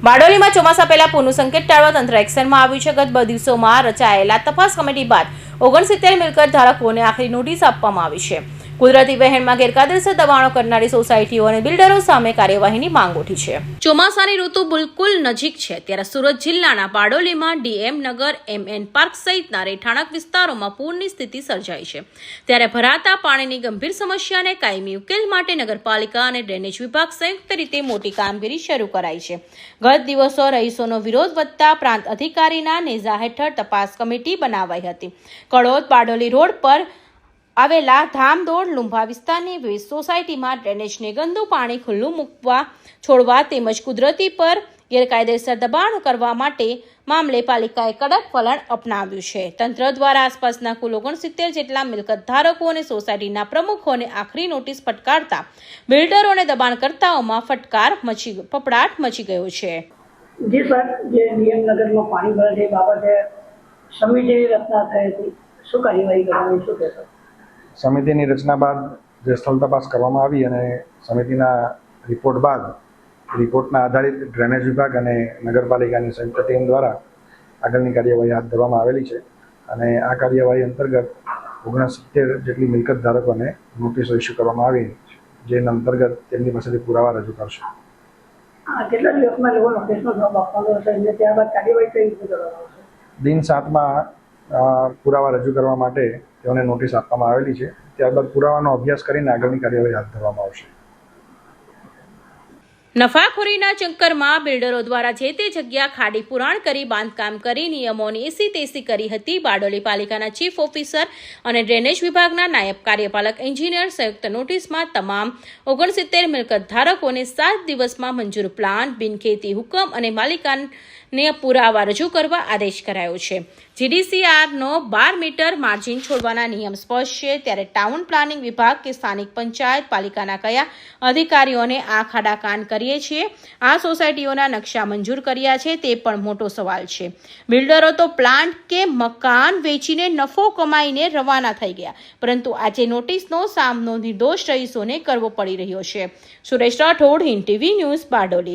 બારડોલીમાં ચોમાસા પહેલા પૂરનું સંકેત ટાળવા તંત્ર એક્શનમાં આવ્યું છે. ગત 2 દિવસોમાં રચાયેલા તપાસ કમિટી બાદ 69 મિલકત ધારકોને આખરી નોટિસ આપવામાં આવી છે. કુદરતી વહેણમાં ગેરકાયદેસર દબાણો કરનારી સોસાયટીઓ અને બિલ્ડરો સામે કાર્યવાહીની માંગ ઉઠી છે. ચોમાસાની ઋતુ બિલકુલ નજીક છે ત્યારે સુરત જિલ્લાના બારડોલીમાં ડીએમ નગર, MN પાર્ક સહિતના રહેઠાણક વિસ્તારોમાં પૂરની સ્થિતિ સર્જાઈ છે. ત્યારે ભરાતા પાણીની ગંભીર સમસ્યાને કાયમી ઉકેલ માટે નગરપાલિકા અને ડ્રેનેજ વિભાગ સંયુક્ત રીતે મોટી કામગીરી શરૂ કરાઈ છે. ગત દિવસો રહીશોનો વિરોધ વધતા પ્રાંત અધિકારીના નેજા હેઠળ તપાસ કમિટી બનાવાઈ હતી. કડોદ બારડોલી રોડ પર આવેલા ધામદોડ લુંભા વિસ્તારની વિવિધ સોસાયટીમાં ડ્રેનેજને ગંદુ પાણી ખુલ્લું મૂકવા છોડવા તેમજ કુદરતી પર ગેરકાયદેસર દબાણ કરવા માટે મામલે પાલિકાએ કડક વલણ અપનાવ્યું છે. તંત્ર દ્વારા આસપાસના કુલ 69 જેટલા મિલકત ધારકો અને સોસાયટીના પ્રમુખોને આખરી નોટિસ ફટકારતા બિલ્ડરો અને દબાણકર્તાઓમાં ફફડાટ મચી ગયો છે. જી સર, જે ડીએમ નગરમાં પાણી ભરે છે બાબતે સમિતિની રચના થઈ હતી, શું કાર્યવાહી કરવાની, શું કહેશો? સમિતિની રચના બાદ જે સ્થળ તપાસ કરવામાં આવી અને સમિતિના રિપોર્ટ બાદ રિપોર્ટના આધારિત ડ્રેનેજ વિભાગ અને નગરપાલિકાની સંયુક્ત ટીમ દ્વારા આગળની કાર્યવાહી હાથ ધરવામાં આવેલી છે અને આ કાર્યવાહી અંતર્ગત 69 જેટલી મિલકત ધારકોને નોટિસો ઇસ્યુ કરવામાં આવી છે, જે અંતર્ગત તેમની પાસેથી પુરાવા રજૂ કરશે. કેટલા દિવસમાં લોકો નોટિસનો જવાબ આપવાનો હશે અને ત્યારબાદ કાર્યવાહી કઈ રીતે કરવામાં આવશે? દિન 7માં પુરાવા રજૂ કરવા માટે તેઓને નોટિસ આપવામાં આવેલી છે. ત્યારબાદ પુરાવાનો અભ્યાસ કરીને આગળની કાર્યવાહી હાથ ધરવામાં આવશે. નફાખોરીના ચક્કરમાં બિલ્ડરો દ્વારા જે તે જગ્યા ખાડી પુરાણ કરી બાંધકામ કરી નિયમોની એસી તેસી કરી હતી. બારડોલી પાલિકાના ચીફ ઓફિસર અને ડ્રેનેજ વિભાગના નાયબ કાર્યપાલક એન્જિનિયર સંયુક્ત નોટિસમાં તમામ 69 મિલકત ધારકોને 7 દિવસમાં મંજૂર પ્લાન, બિનખેતી હુકમ અને માલિકાને પુરાવા રજૂ કરવા આદેશ કરાયો છે. GDCRનો 12 મીટર માર્જિન છોડવાના નિયમ સ્પષ્ટ છે. ત્યારે ટાઉન પ્લાનિંગ વિભાગ કે સ્થાનિક પંચાયત પાલિકાના કયા અધિકારીઓને આ ખાડાકાન કરીએ છીએ, આ સોસાયટીઓના નકશા મંજૂર કર્યા છે તે પણ મોટો સવાલ છે. બિલ્ડરો તો પ્લાન્ટ કે મકાન વેચીને નફો કમાઈને રવાના થઈ ગયા, પરંતુ આજે નોટિસનો સામનો નિર્દોષ રહીશોને કરવો પડી રહ્યો છે. Suresh Rathod, Hind TV news, Bardoli.